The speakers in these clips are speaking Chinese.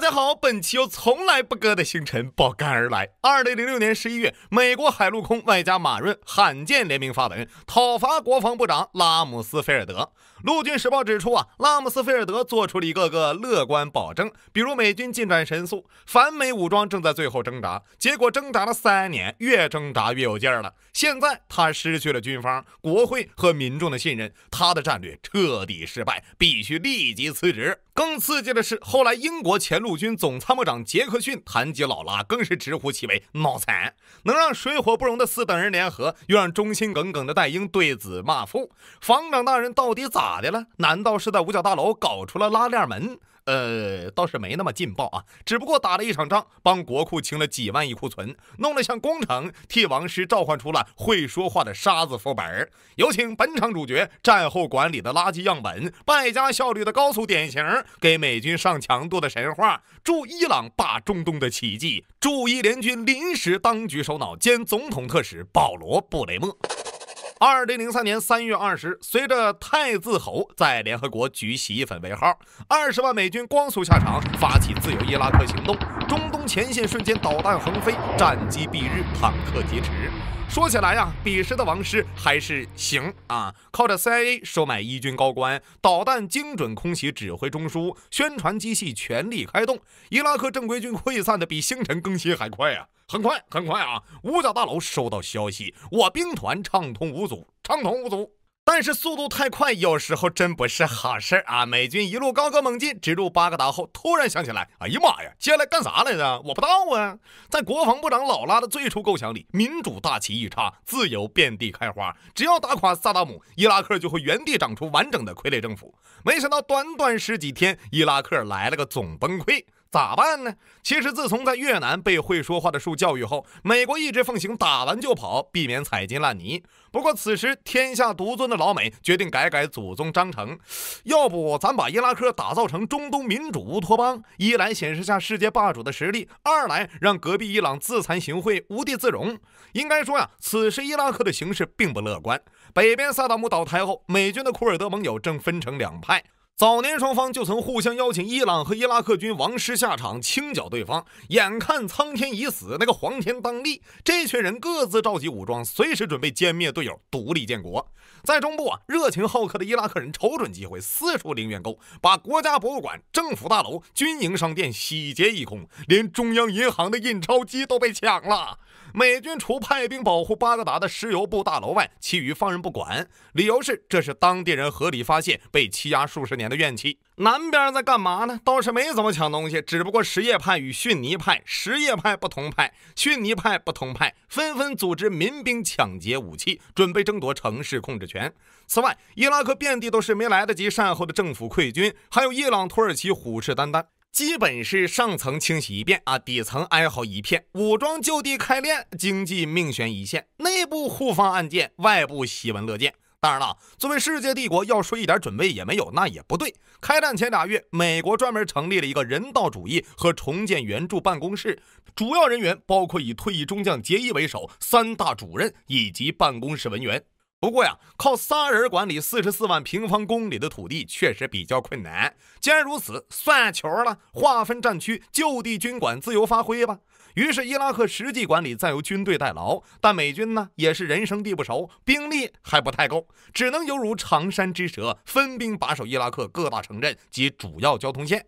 大家好，本期由从来不歌的星辰爆肝而来。2006年11月，美国海陆空外加马润罕见联名发文，讨伐国防部长拉姆斯菲尔德。陆军时报指出拉姆斯菲尔德做出了一个个乐观保证，比如美军进展神速，反美武装正在最后挣扎，结果挣扎了3年，越挣扎越有劲儿了。现在他失去了军方、国会和民众的信任，他的战略彻底失败，必须立即辞职。更刺激的是，后来英国前陆军总参谋长杰克逊谈及老拉，更是直呼其为脑残。能让水火不容的4等人联合，又让忠心耿耿的戴英对子骂父，防长大人到底咋的了？难道是在五角大楼搞出了拉链门？倒是没那么劲爆只不过打了一场仗，帮国库清了几万亿库存，弄了项工程，替王室召唤出了会说话的沙子副本。有请本场主角，战后管理的垃圾样本，败家效率的高速典型，给美军上强度的神话，驻伊朗霸中东的奇迹，驻伊联军临时当局首脑兼总统特使保罗·布雷默。2003年3月20日，随着太字吼在联合国举洗衣粉为号，20万美军光速下场，发起自由伊拉克行动。中东前线瞬间导弹横飞，战机蔽日，坦克疾驰。说起来彼时的王室还是行靠着 CIA 收买伊军高官，导弹精准空袭指挥中枢，宣传机器全力开动，伊拉克正规军溃散的比星辰更新还快很快五角大楼收到消息，我兵团畅通无阻。但是速度太快，有时候真不是好事美军一路高歌猛进，直入巴格达后，突然想起来，哎呀妈呀，接下来干啥来着？我不知道在国防部长老拉的最初构想里，民主大旗一插，自由遍地开花，只要打垮萨达姆，伊拉克就会原地长出完整的傀儡政府。没想到短短10几天，伊拉克来了个总崩溃。咋办呢？其实自从在越南被会说话的树教育后，美国一直奉行打完就跑，避免踩进烂泥。不过此时天下独尊的老美决定改祖宗章程，要不咱把伊拉克打造成中东民主乌托邦，一来显示下世界霸主的实力，二来让隔壁伊朗自惭形秽，无地自容。应该说此时伊拉克的形势并不乐观。北边萨达姆倒台后，美军的库尔德盟友正分成两派。早年双方就曾互相邀请伊朗和伊拉克军王师下场清剿对方，眼看苍天已死，那个黄天当立，这群人各自召集武装，随时准备歼灭队友，独立建国。在中部热情好客的伊拉克人瞅准机会，四处零元购，把国家博物馆、政府大楼、军营商店洗劫一空，连中央银行的印钞机都被抢了。美军除派兵保护巴格达的石油部大楼外，其余放任不管，理由是这是当地人合理发泄被欺压数十年的怨气。南边在干嘛呢？倒是没怎么抢东西，只不过什叶派与逊尼派、什叶派不同派、逊尼派不同派纷纷组织民兵抢劫武器，准备争夺城市控制权。此外，伊拉克遍地都是没来得及善后的政府溃军，还有伊朗、土耳其虎视眈眈。基本是上层清洗一遍底层哀嚎一片，武装就地开练，经济命悬一线，内部互放暗箭，外部喜闻乐见。当然了，作为世界帝国，要说一点准备也没有，那也不对。开战前2月，美国专门成立了一个人道主义和重建援助办公室，主要人员包括以退役中将杰伊为首3大主任以及办公室文员。不过靠仨人管理44万平方公里的土地确实比较困难。既然如此，算球了，划分战区，就地军管，自由发挥吧。于是伊拉克实际管理再由军队代劳，但美军呢也是人生地不熟，兵力还不太够，只能犹如长山之蛇，分兵把守伊拉克各大城镇及主要交通线。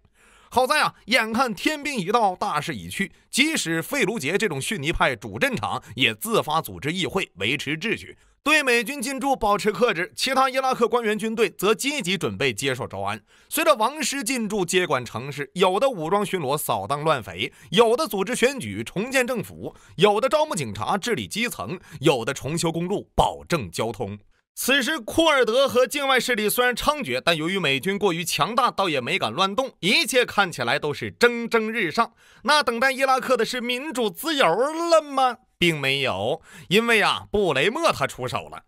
好在眼看天兵已到，大势已去，即使费卢杰这种逊尼派主战场也自发组织议会维持秩序，对美军进驻保持克制，其他伊拉克官员军队则积极准备接受招安。随着王师进驻接管城市，有的武装巡逻扫荡乱匪，有的组织选举重建政府，有的招募警察治理基层，有的重修公路保证交通。此时库尔德和境外势力虽然猖獗，但由于美军过于强大，倒也没敢乱动，一切看起来都是蒸蒸日上。那等待伊拉克的是民主自由了吗？并没有，因为布雷默他出手了。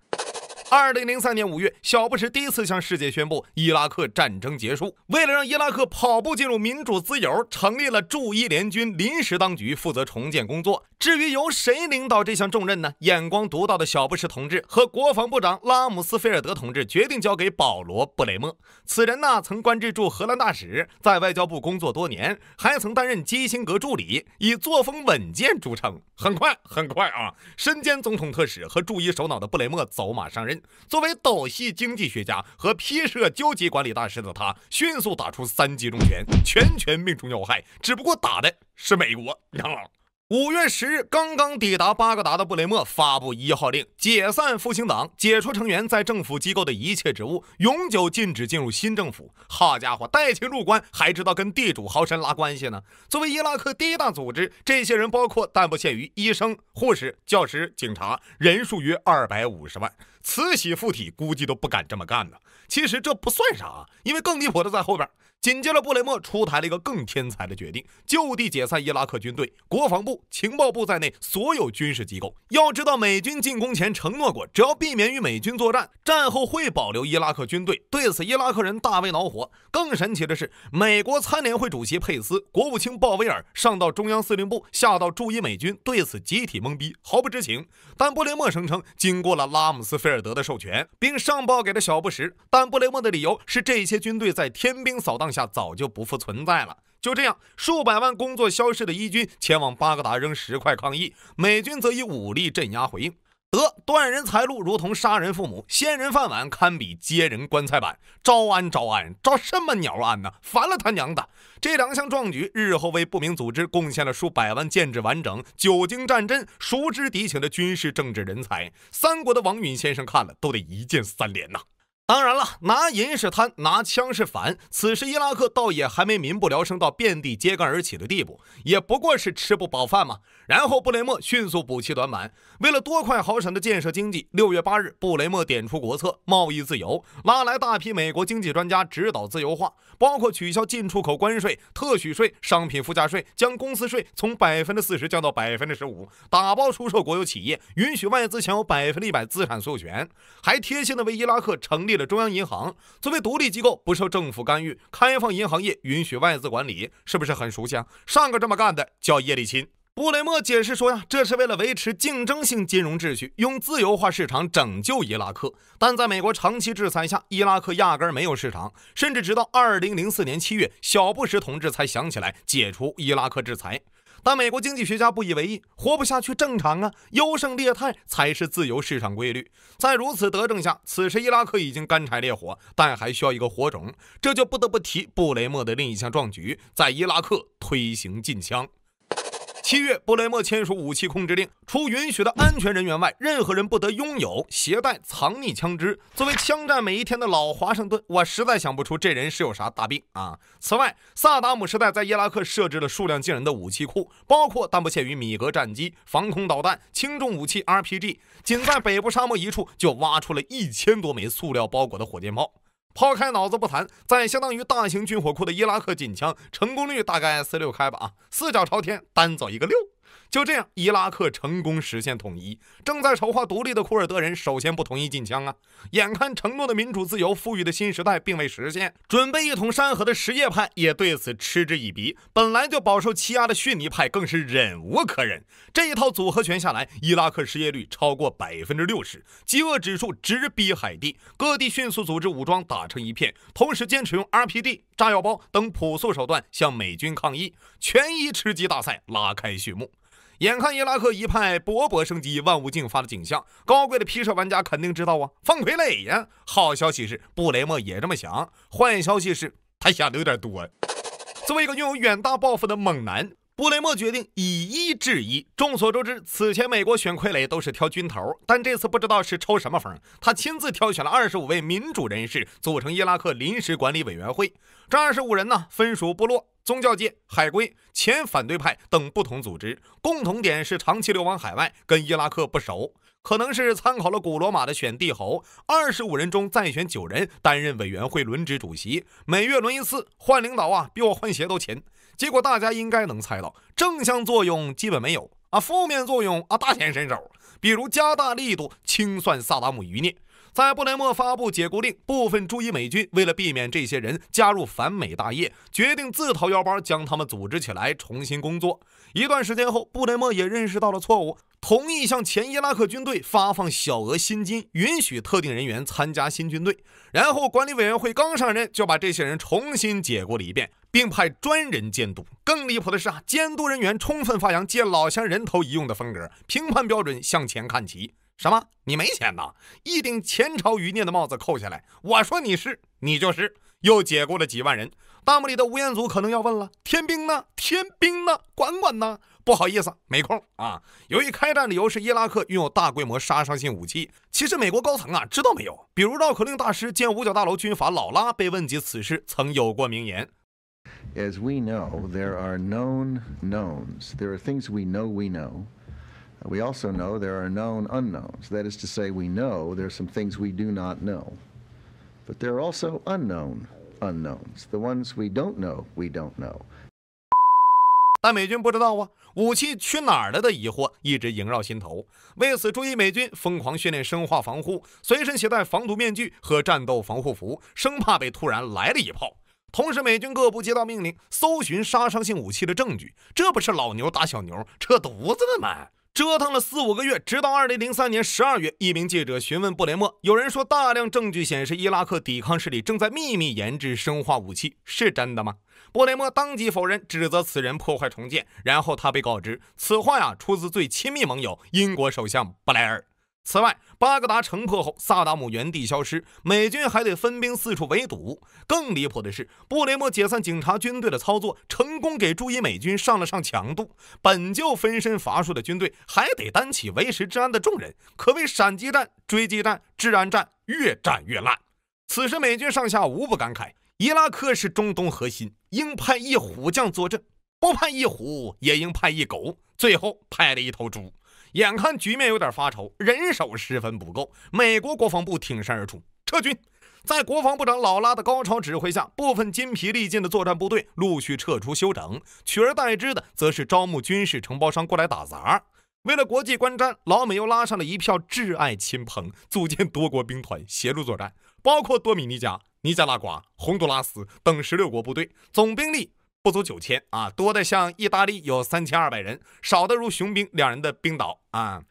2003年5月，小布什第一次向世界宣布伊拉克战争结束。为了让伊拉克跑步进入民主自由，成立了驻伊联军临时当局，负责重建工作。至于由谁领导这项重任呢？眼光独到的小布什同志和国防部长拉姆斯菲尔德同志决定交给保罗·布雷默。此人呢，曾官至驻荷兰大使，在外交部工作多年，还曾担任基辛格助理，以作风稳健著称。很快啊，身兼总统特使和驻伊首脑的布雷默走马上任。作为斗系经济学家和批设究极管理大师的他，迅速打出3击重拳，全权命中要害，只不过打的是美国。5月10日，刚刚抵达巴格达的布雷默发布1号令，解散复兴党，解除成员在政府机构的一切职务，永久禁止进入新政府。好家伙，带情入关，还知道跟地主豪绅拉关系呢。作为伊拉克第一大组织，这些人包括但不限于医生、护士、教师、警察，人数约250万。慈禧附体估计都不敢这么干呢。其实这不算啥，因为更离谱的在后边。紧接着，布雷默出台了一个更天才的决定，就地解散伊拉克军队、国防部、情报部在内所有军事机构。要知道，美军进攻前承诺过，只要避免与美军作战，战后会保留伊拉克军队。对此，伊拉克人大为恼火。更神奇的是，美国参联会主席佩斯、国务卿鲍威尔上到中央司令部，下到驻伊美军，对此集体懵逼，毫不知情。但布雷默声称，经过了拉姆斯菲尔德的授权，并上报给了小布什。但布雷默的理由是，这些军队在天兵扫荡下早就不复存在了。就这样，数百万工作消失的伊军前往巴格达扔石块抗议，美军则以武力镇压回应。断人财路如同杀人父母，掀人饭碗堪比揭人棺材板。招安，招什么鸟安呢？烦了他娘的！这2项壮举日后为不明组织贡献了数百万建制完整、久经战阵、熟知敌情的军事政治人才。三国的王允先生看了都得一键3连呐！当然了，拿银是贪，拿枪是反。此时伊拉克倒也还没民不聊生到遍地揭竿而起的地步，也不过是吃不饱饭嘛。然后布雷默迅速补齐短板，为了多快好省的建设经济，6月8日，布雷默点出国策，贸易自由，拉来大批美国经济专家指导自由化，包括取消进出口关税、特许税、商品附加税，将公司税从40%降到15%，打包出售国有企业，允许外资享有100%资产所有权，还贴心的为伊拉克成立了中央银行，作为独立机构，不受政府干预，开放银行业，允许外资管理，是不是很熟悉啊？上个这么干的叫叶利钦。布雷默解释说呀，这是为了维持竞争性金融秩序，用自由化市场拯救伊拉克。但在美国长期制裁下，伊拉克压根没有市场，甚至直到2004年7月，小布什同志才想起来解除伊拉克制裁。但美国经济学家不以为意，活不下去正常啊，优胜劣汰才是自由市场规律。在如此德政下，此时伊拉克已经干柴烈火，但还需要一个火种，这就不得不提布雷默的另一项壮举，在伊拉克推行禁枪。7月，布雷默签署武器控制令，除允许的安全人员外，任何人不得拥有、携带、藏匿枪支。作为枪战每一天的老华盛顿，我实在想不出这人是有啥大病啊！此外，萨达姆时代在伊拉克设置了数量惊人的武器库，包括但不限于米格战机、防空导弹、轻重武器 RPG， 仅在北部沙漠一处就挖出了1000多枚塑料包裹的火箭炮。抛开脑子不谈，在相当于大型军火库的伊拉克禁枪成功率大概4-6开吧，4脚朝天，单走一个6。就这样，伊拉克成功实现统一。正在筹划独立的库尔德人首先不同意禁枪啊！眼看承诺的民主自由、富裕的新时代并未实现，准备一统山河的什叶派也对此嗤之以鼻。本来就饱受欺压的逊尼派更是忍无可忍。这一套组合拳下来，伊拉克失业率超过60%，饥饿指数直逼海地。各地迅速组织武装打成一片，同时坚持用 RPD、炸药包等朴素手段向美军抗议。全伊吃鸡大赛拉开序幕。眼看伊拉克一派勃勃生机、万物竞发的景象，高贵的批射玩家肯定知道啊，放傀儡呀！好消息是布雷默也这么想，坏消息是他想的有点多。作为一个拥有远大抱负的猛男，布雷默决定以一制一。众所周知，此前美国选傀儡都是挑军头，但这次不知道是抽什么风，他亲自挑选了25位民主人士，组成伊拉克临时管理委员会。这25人呢，分属部落、宗教界、海归、前反对派等不同组织，共同点是长期流亡海外，跟伊拉克不熟。可能是参考了古罗马的选帝侯，25人中再选9人担任委员会轮值主席，每月轮一次，换领导啊，比我换鞋都勤。结果大家应该能猜到，正向作用基本没有啊，负面作用啊大显身手，比如加大力度清算萨达姆余孽。在布雷默发布解雇令，部分驻伊美军为了避免这些人加入反美大业，决定自掏腰包将他们组织起来重新工作。一段时间后，布雷默也认识到了错误，同意向前伊拉克军队发放小额薪金，允许特定人员参加新军队。然后管理委员会刚上任，就把这些人重新解雇了一遍，并派专人监督。更离谱的是监督人员充分发扬借老乡人头一用的风格，评判标准向前看齐。什么？你没钱呐？一顶前朝余孽的帽子扣下来，我说你是，你就是。又解雇了几万人。弹幕里的吴彦祖可能要问了：天兵呢？天兵呢？管管呢？不好意思，没空啊。由于开战理由是伊拉克拥有大规模杀伤性武器，其实美国高层知道没有？比如绕口令大师兼五角大楼军阀老拉被问及此事，曾有过名言。As we know, there are known knowns. There are things we know we know. We also know there are known unknowns. That is to say, we know there are some things we do not know. But there are also unknown unknowns. The ones we don't know, we don't know. 但美军不知道武器去哪儿了的疑惑一直萦绕心头。为此，驻伊美军疯狂训练生化防护，随身携带防毒面具和战斗防护服，生怕被突然来了一炮。同时，美军各部接到命令，搜寻杀伤性武器的证据，这不是老牛打小牛，扯犊子的吗？折腾了4-5个月，直到2003年12月，一名记者询问布雷默，有人说大量证据显示伊拉克抵抗势力正在秘密研制生化武器，是真的吗？布雷默当即否认，指责此人破坏重建。然后他被告知，此话出自最亲密盟友英国首相布莱尔。此外，巴格达城破后，萨达姆原地消失，美军还得分兵四处围堵。更离谱的是，布雷默解散警察军队的操作，成功给驻伊美军上了强度。本就分身乏术的军队，还得担起维持治安的重任，可谓闪击战、追击战、治安战，越战越烂。此时美军上下无不感慨，伊拉克是中东核心，应派一虎将坐镇，不派一虎也应派一狗，最后派了一头猪。眼看局面有点发愁，人手十分不够，美国国防部挺身而出，撤军。在国防部长老拉的高超指挥下，部分筋疲力尽的作战部队陆续撤出休整，取而代之的则是招募军事承包商过来打杂。为了国际观瞻，老美又拉上了一票挚爱亲朋，组建多国兵团协助作战，包括多米尼加、尼加拉瓜、洪都拉斯等16国部队，总兵力不足9000多的像意大利有3200人，少的如雄兵2人的冰岛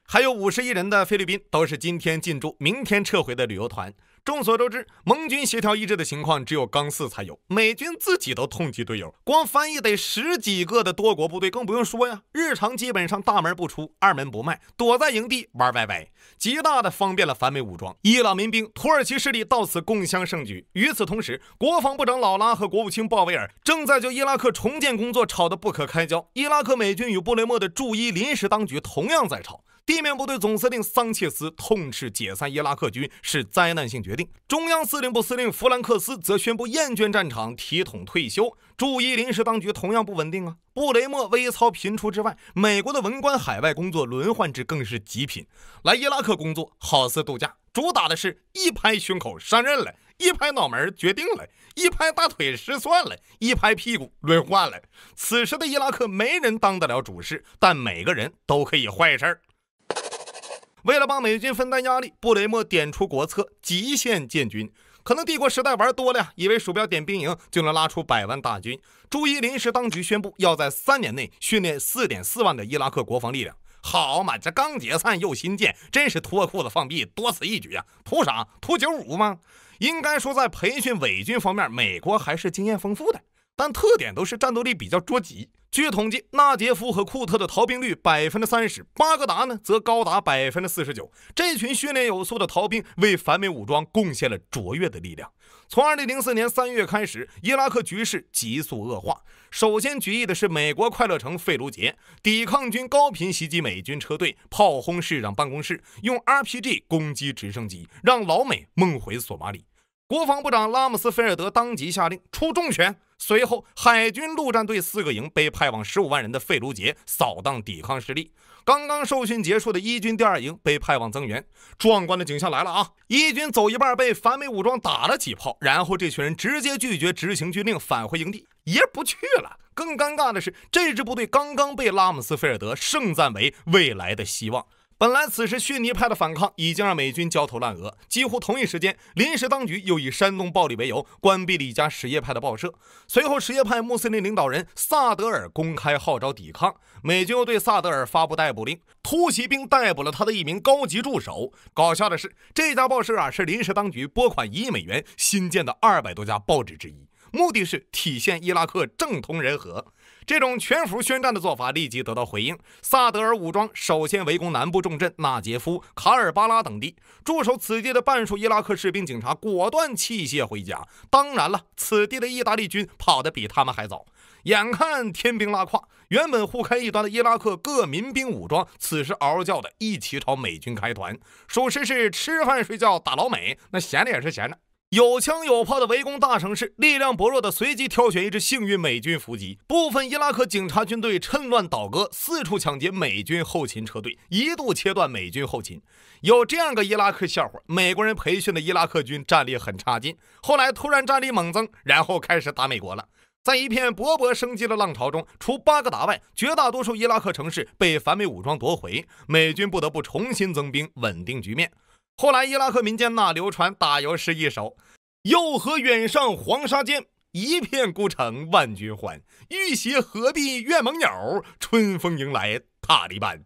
还有51人的菲律宾，都是今天进驻明天撤回的旅游团。众所周知，盟军协调一致的情况只有钢4才有，美军自己都痛击队友，光翻译得10几个的多国部队更不用说呀。日常基本上大门不出，二门不迈，躲在营地玩歪歪，极大的方便了反美武装。伊朗民兵、土耳其势力到此共襄盛举。与此同时，国防部长老拉和国务卿鲍威尔正在就伊拉克重建工作吵得不可开交。伊拉克美军与布雷默的驻伊临时当局同样在吵。地面部队总司令桑切斯痛斥解散伊拉克军是灾难性决定，中央司令部司令弗兰克斯则宣布厌倦战场，体统退休。驻伊临时当局同样不稳定布雷默微操频出之外，美国的文官海外工作轮换制更是极品。来伊拉克工作好似度假，主打的是一拍胸口上任了，一拍脑门决定了，一拍大腿失算了，一拍屁股轮换了。此时的伊拉克没人当得了主事，但每个人都可以坏事儿。为了帮美军分担压力，布雷默点出国策，极限建军。可能帝国时代玩多了以为鼠标点兵营就能拉出100万大军。驻伊临时当局宣布要在3年内训练4.4万的伊拉克国防力量。好嘛，这刚解散又新建，真是脱裤子放屁，多此一举图啥？图95吗？应该说在培训伪军方面，美国还是经验丰富的，但特点都是战斗力比较捉急。据统计，纳杰夫和库特的逃兵率30%，巴格达则高达49%。这群训练有素的逃兵为反美武装贡献了卓越的力量。从2004年3月开始，伊拉克局势急速恶化。首先举义的是美国快乐城费卢杰，抵抗军高频袭击美军车队，炮轰市长办公室，用 RPG 攻击直升机，让老美梦回索马里。国防部长拉姆斯菲尔德当即下令出重拳，随后海军陆战队4个营被派往15万人的费卢杰扫荡抵抗势力。刚刚受训结束的伊军第2营被派往增援。壮观的景象来了伊军走一半被反美武装打了几炮，然后这群人直接拒绝执行军令，返回营地，爷不去了。更尴尬的是，这支部队刚刚被拉姆斯菲尔德盛赞为未来的希望。本来此时逊尼派的反抗已经让美军焦头烂额，几乎同一时间，临时当局又以煽动暴力为由关闭了一家什叶派的报社。随后，什叶派穆斯林领导人萨德尔公开号召抵抗，美军又对萨德尔发布逮捕令，突袭并逮捕了他的一名高级助手。搞笑的是，这家报社是临时当局拨款1亿美元新建的200多家报纸之一，目的是体现伊拉克政通人和。这种全府宣战的做法立即得到回应，萨德尔武装首先围攻南部重镇纳杰夫、卡尔巴拉等地，驻守此地的半数伊拉克士兵警察果断弃械回家。当然了，此地的意大利军跑得比他们还早。眼看天兵拉胯，原本互开一端的伊拉克各民兵武装此时嗷嗷叫的一起朝美军开团，属实是吃饭睡觉打老美，那闲的也是闲着。有枪有炮的围攻大城市，力量薄弱的随机挑选一支幸运美军伏击，部分伊拉克警察军队趁乱倒戈，四处抢劫美军后勤车队，一度切断美军后勤。有这样个伊拉克笑话，美国人培训的伊拉克军战力很差劲，后来突然战力猛增，然后开始打美国了。在一片勃勃生机的浪潮中，除巴格达外，绝大多数伊拉克城市被反美武装夺回，美军不得不重新增兵，稳定局面。后来伊拉克民间那流传打油诗一首：又河远上黄沙间，一片孤城万军欢，欲携何必怨盟友，春风迎来塔利班。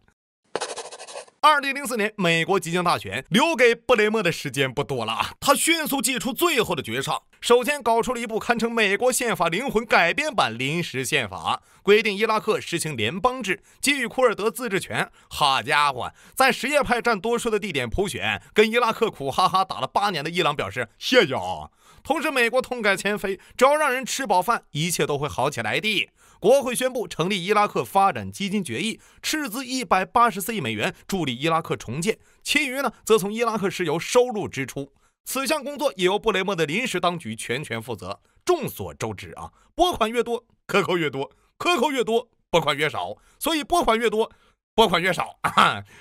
2004年美国即将大选，留给布雷默的时间不多了，他迅速祭出最后的绝杀，首先搞出了一部堪称美国宪法灵魂改编版临时宪法，规定伊拉克实行联邦制，给予库尔德自治权。好家伙，在什叶派占多数的地点普选，跟伊拉克苦哈哈打了8年的伊朗表示谢谢啊。同时美国痛改前非，只要让人吃饱饭，一切都会好起来的。国会宣布成立伊拉克发展基金决议，斥资184亿美元助力伊拉克重建，其余呢则从伊拉克石油收入支出。此项工作也由布雷默的临时当局全权负责。众所周知啊，拨款越多，克扣越多，克扣越多，拨款越少，所以拨款越多，拨款越少。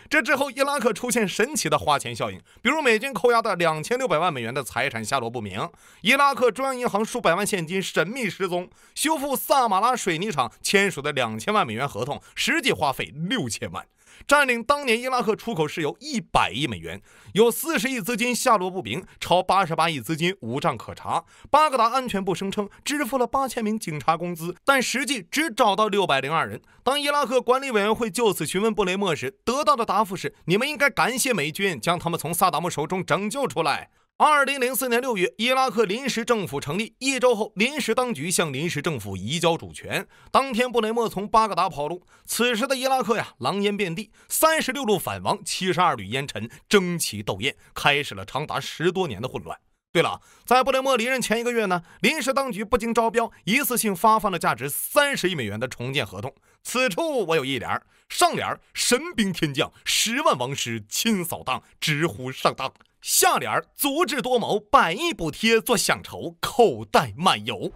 这之后伊拉克出现神奇的花钱效应，比如美军扣押的2600万美元的财产下落不明，伊拉克中央银行数百万现金神秘失踪，修复萨马拉水泥厂签署的2000万美元合同实际花费6000万，占领当年伊拉克出口石油100亿美元，有40亿资金下落不明，超88亿资金无账可查。巴格达安全部声称支付了8000名警察工资，但实际只找到602人。当伊拉克管理委员会就此询问布雷默时，得到的答复是：你们应该感谢美军将他们从萨达姆手中拯救出来。2004年6月，伊拉克临时政府成立，1周后，临时当局向临时政府移交主权。当天，布雷默从巴格达跑路。此时的伊拉克狼烟遍地，36路反王，72缕烟尘，争奇斗艳，开始了长达10多年的混乱。对了，在布雷默离任前1个月呢，临时当局不经招标，一次性发放了价值30亿美元的重建合同。此处我有一联，上联神兵天降，10万王师亲扫荡，直呼上当。下联足智多谋，100亿补贴做乡愁，口袋漫游。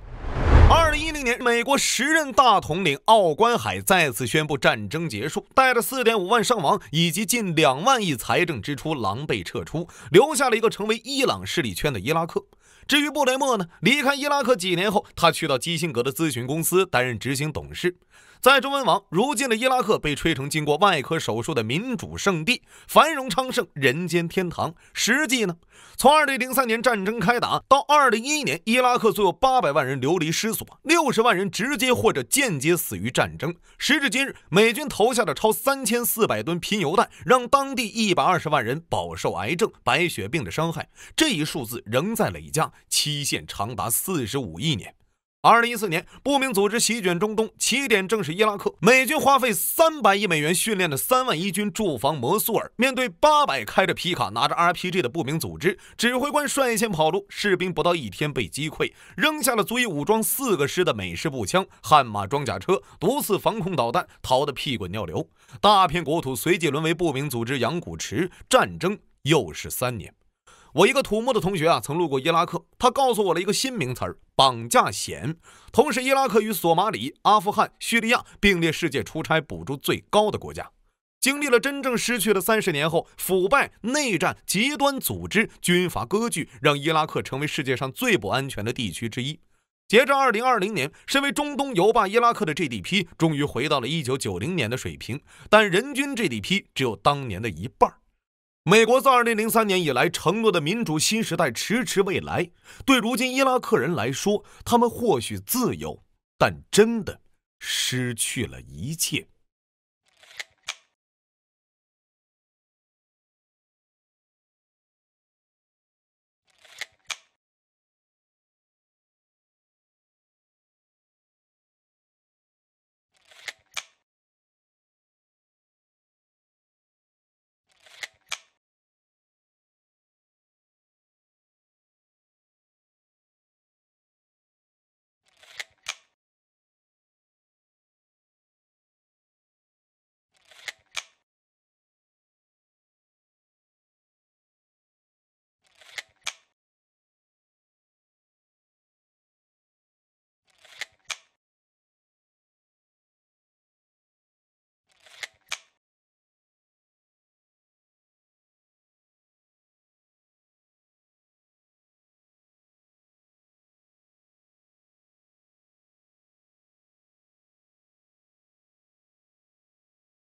2010年，美国时任大统领奥关海再次宣布战争结束，带着4.5万伤亡以及近2万亿财政支出狼狈撤出，留下了一个成为伊朗势力圈的伊拉克。至于布雷默呢，离开伊拉克几年后，他去到基辛格的咨询公司担任执行董事。在中文网，如今的伊拉克被吹成经过外科手术的民主圣地，繁荣昌盛，人间天堂。实际呢，从2003年战争开打到2011年，伊拉克足有800万人流离失所，60万人直接或者间接死于战争。时至今日，美军投下的超3400吨贫铀弹，让当地120万人饱受癌症、白血病的伤害。这一数字仍在累加，期限长达45亿年。2014年，不明组织席卷中东，起点正是伊拉克。美军花费300亿美元训练的3万伊军驻防摩苏尔，面对800开着皮卡拿着 RPG 的不明组织，指挥官率先跑路，士兵不到1天被击溃，扔下了足以武装4个师的美式步枪、悍马装甲车、毒刺防空导弹，逃得屁滚尿流。大片国土随即沦为不明组织养蛊池，战争又是3年。我一个土木的同学曾路过伊拉克，他告诉我了一个新名词绑架险。同时，伊拉克与索马里、阿富汗、叙利亚并列世界出差补助最高的国家。经历了真正失去的30年后，腐败、内战、极端组织、军阀割据，让伊拉克成为世界上最不安全的地区之一。截至2020年，身为中东油霸伊拉克的 GDP 终于回到了1990年的水平，但人均 GDP 只有当年的一半。美国自2003年以来承诺的民主新时代迟迟未来，对如今伊拉克人来说，他们或许自由，但真的失去了一切。